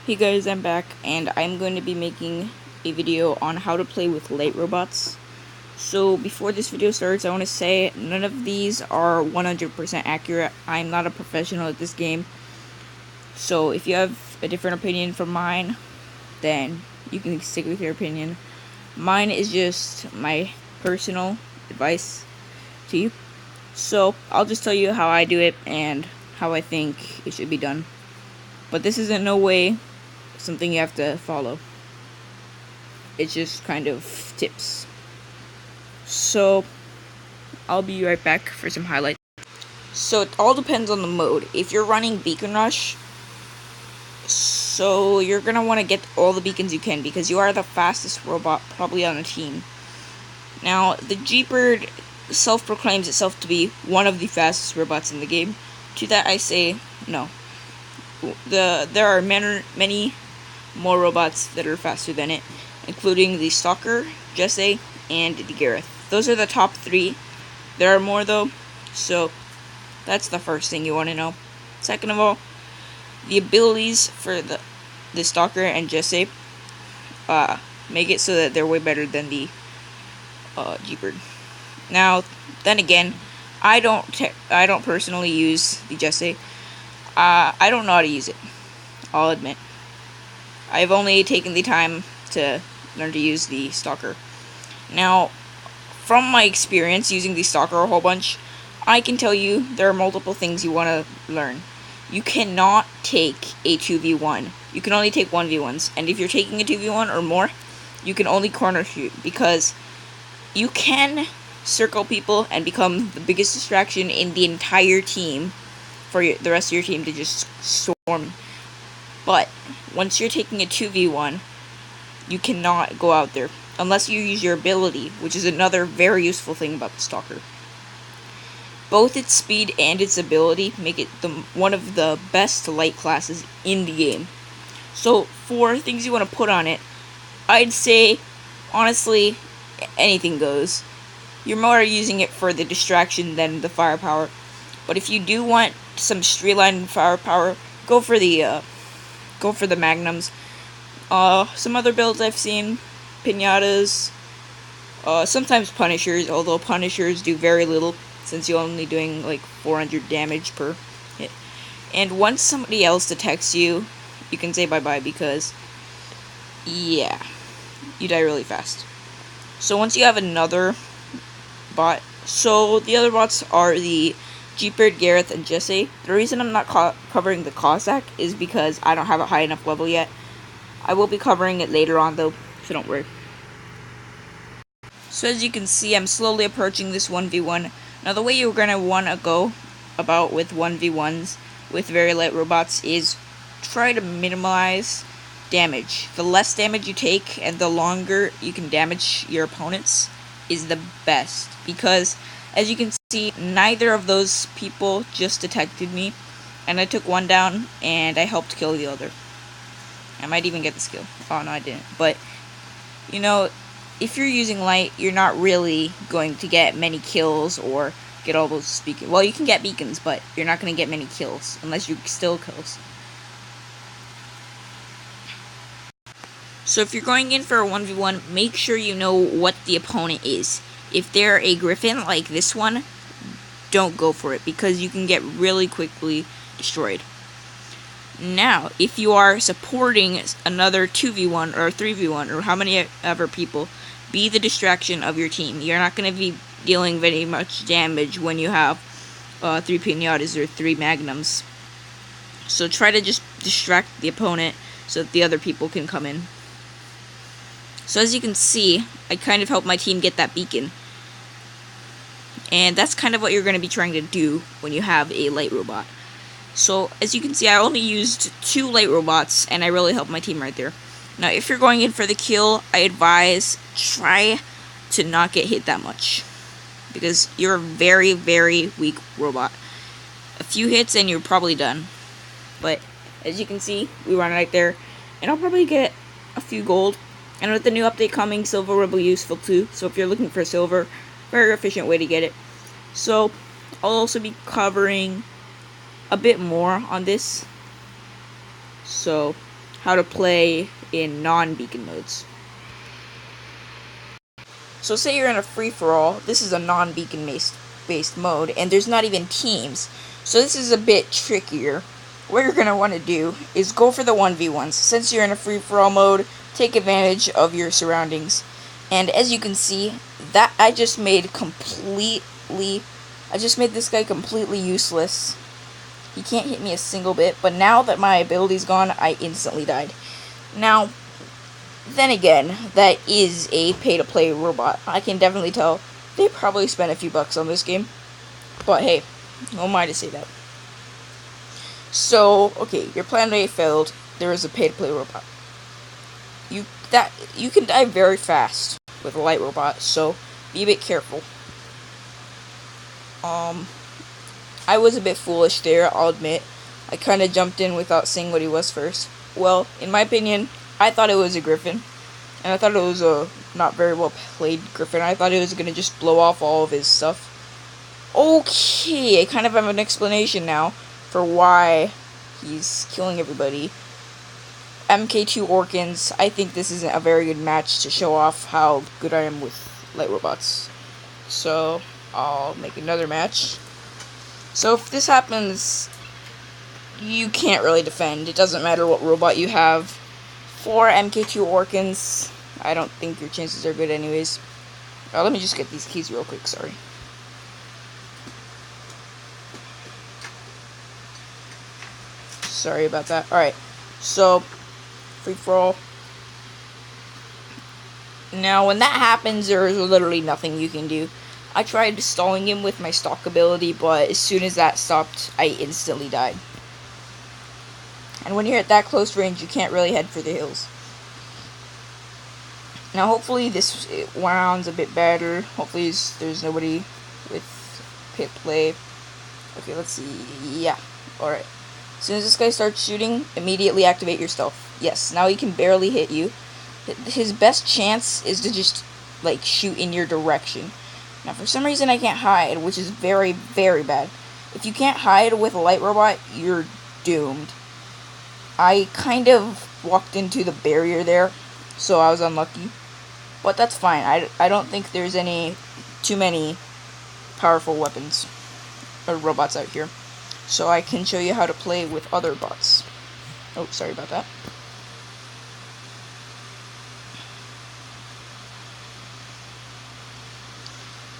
Hey guys, I'm back, and I'm going to be making a video on how to play with light robots. So before this video starts, I want to say none of these are 100% accurate. I'm not a professional at this game. So if you have a different opinion from mine, then you can stick with your opinion. Mine is just my personal advice to you. So I'll just tell you how I do it and how I think it should be done. But this is in no way something you have to follow. It's just kind of tips. So I'll be right back for some highlights. So it all depends on the mode. If you're running Beacon Rush, so you're gonna want to get all the beacons you can because you are the fastest robot probably on the team. Now the G-Bird self-proclaims itself to be one of the fastest robots in the game. To that I say no. There are many more robots that are faster than it, including the Stalker, Jesse, and the Gareth. Those are the top 3. There are more though, so that's the first thing you want to know. Second of all, the abilities for the Stalker and Jesse make it so that they're way better than the G-Bird. Now, then again, I don't personally use the Jesse. I don't know how to use it, I'll admit. I've only taken the time to learn to use the Stalker. Now, from my experience using the Stalker a whole bunch, I can tell you there are multiple things you want to learn. You cannot take a 2v1. You can only take 1v1s. And if you're taking a 2v1 or more, you can only corner shoot. Because you can circle people and become the biggest distraction in the entire team for the rest of your team to just storm. But once you're taking a 2v1, you cannot go out there unless you use your ability, which is another very useful thing about the Stalker. Both its speed and its ability make it one of the best light classes in the game. So for things you want to put on it, I'd say, honestly, anything goes. You're more using it for the distraction than the firepower. But if you do want some streamlined firepower, go for the magnums. Some other builds I've seen, pinatas, sometimes punishers, although punishers do very little since you're only doing like 400 damage per hit. And once somebody else detects you, you can say bye-bye because, yeah, you die really fast. So once you have another bot, so the other bots are the G-Bird, Gareth, and Jesse. The reason I'm not covering the Cossack is because I don't have a high enough level yet. I will be covering it later on though, so don't worry. So as you can see, I'm slowly approaching this 1v1. Now the way you're going to want to go about with 1v1s with very light robots is try to minimize damage. The less damage you take and the longer you can damage your opponents is the best, because as you can see, neither of those people just detected me, and I took one down and I helped kill the other. I might even get the skill. Oh no, I didn't. But you know, if you're using light, you're not really going to get many kills or get all those beacons. Well, you can get beacons, but you're not going to get many kills unless you steal kills. So if you're going in for a 1v1, make sure you know what the opponent is. If they're a griffin like this one, don't go for it because you can get really quickly destroyed. Now, if you are supporting another 2v1 or 3v1 or how many ever people, be the distraction of your team. You're not going to be dealing very much damage when you have 3 pinatas or 3 magnums. So try to just distract the opponent so that the other people can come in. So as you can see, I kind of helped my team get that beacon. And that's kind of what you're going to be trying to do when you have a light robot. So as you can see, I only used 2 light robots and I really helped my team right there. Now if you're going in for the kill, I advise try to not get hit that much, because you're a very, very weak robot. A few hits and you're probably done. But as you can see, we run right there, and I'll probably get a few gold. And with the new update coming, silver will be useful too. So if you're looking for silver, very efficient way to get it. So I'll also be covering a bit more on this. So how to play in non-beacon modes. So say you're in a free-for-all, this is a non-beacon based mode, and there's not even teams, so this is a bit trickier. What you're going to want to do is go for the 1v1s. Since you're in a free-for-all mode, take advantage of your surroundings. And as you can see, that I just made this guy completely useless. He can't hit me a single bit, but now that my ability's gone, I instantly died. Now, then again, that is a pay-to-play robot. I can definitely tell they probably spent a few bucks on this game. But hey, who am I to say that? So, okay, your plan A failed. There is a pay-to-play robot. You can die very fast with a light robot, so be a bit careful. I was a bit foolish there, I'll admit. I kind of jumped in without seeing what he was first. Well, in my opinion, I thought it was a griffin, and I thought it was a not very well played griffin. I thought it was going to just blow off all of his stuff. Okay, I kind of have an explanation now for why he's killing everybody. MK2 Orkins, I think this isn't a very good match to show off how good I am with light robots. So, I'll make another match. So if this happens, you can't really defend. It doesn't matter what robot you have. For MK2 Orkins, I don't think your chances are good anyways. Let me just get these keys real quick, sorry. Sorry about that. Alright, so, free-for-all. Now, when that happens, there is literally nothing you can do. I tried stalling him with my stalk ability, but as soon as that stopped, I instantly died. And when you're at that close range, you can't really head for the hills. Now, hopefully this round's a bit better. Hopefully there's nobody with pit play. Okay, let's see. Yeah, alright. As soon as this guy starts shooting, immediately activate your stealth. Yes, now he can barely hit you. His best chance is to just, like, shoot in your direction. Now, for some reason, I can't hide, which is very, very bad. If you can't hide with a light robot, you're doomed. I kind of walked into the barrier there, so I was unlucky. But that's fine. I don't think there's too many powerful weapons or robots out here. So I can show you how to play with other bots. Oh, sorry about that.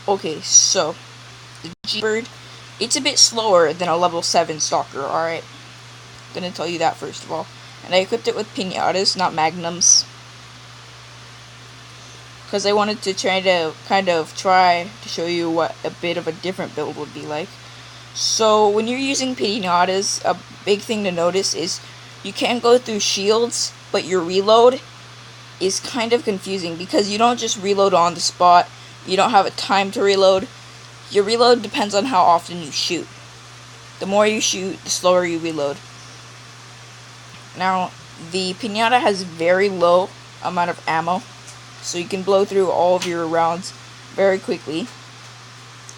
Okay, so the G-Bird, it's a bit slower than a level 7 Stalker, alright? Gonna tell you that first of all. And I equipped it with pinatas, not magnums. Because I wanted to try to show you what a bit of a different build would be like. So when you're using pinatas, a big thing to notice is you can go through shields, but your reload is kind of confusing because you don't just reload on the spot. You don't have a time to reload. Your reload depends on how often you shoot. The more you shoot, the slower you reload. Now, the pinata has very low amount of ammo, so you can blow through all of your rounds very quickly.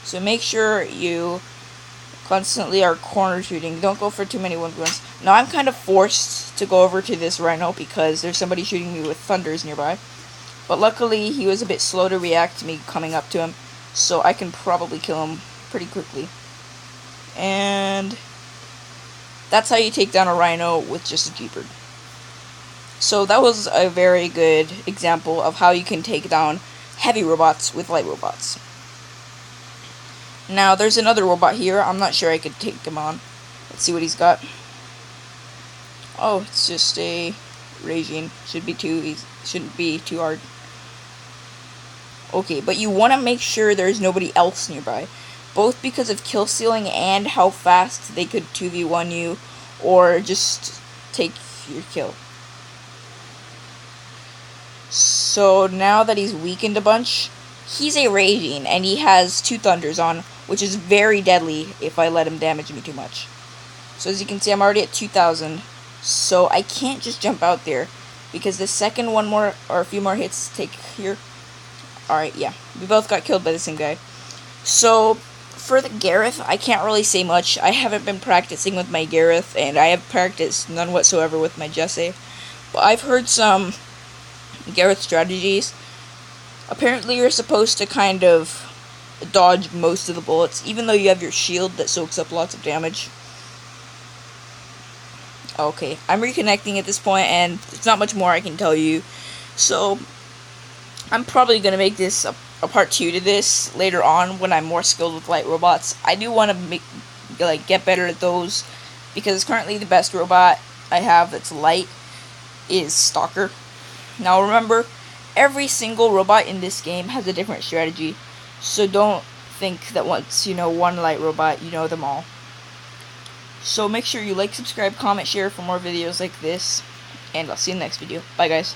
So make sure you constantly are corner shooting. Don't go for too many 1v1s. Now, I'm kind of forced to go over to this rhino because there's somebody shooting me with thunders nearby. But luckily, he was a bit slow to react to me coming up to him, so I can probably kill him pretty quickly. And that's how you take down a rhino with just a G-Bird. So that was a very good example of how you can take down heavy robots with light robots. Now, there's another robot here. I'm not sure I could take him on. Let's see what he's got. Oh, it's just a Regine. Shouldn't be too hard. Okay, but you want to make sure there's nobody else nearby. Both because of kill stealing and how fast they could 2v1 you, or just take your kill. So now that he's weakened a bunch, he's a Raging, and he has 2 thunders on, which is very deadly if I let him damage me too much. So as you can see, I'm already at 2,000, so I can't just jump out there, because the second a few more hits take here. Alright, yeah, we both got killed by the same guy. So, for the Gareth, I can't really say much. I haven't been practicing with my Gareth, and I have practiced none whatsoever with my Jesse. But I've heard some Garrett strategies. Apparently you're supposed to kind of dodge most of the bullets, even though you have your shield that soaks up lots of damage. Okay, I'm reconnecting at this point, and there's not much more I can tell you. So, I'm probably going to make this a part 2 to this later on when I'm more skilled with light robots. I do want to get better at those, because currently the best robot I have that's light is Stalker. Now remember, every single robot in this game has a different strategy, so don't think that once you know one light robot, you know them all. So make sure you like, subscribe, comment, share for more videos like this, and I'll see you in the next video. Bye guys.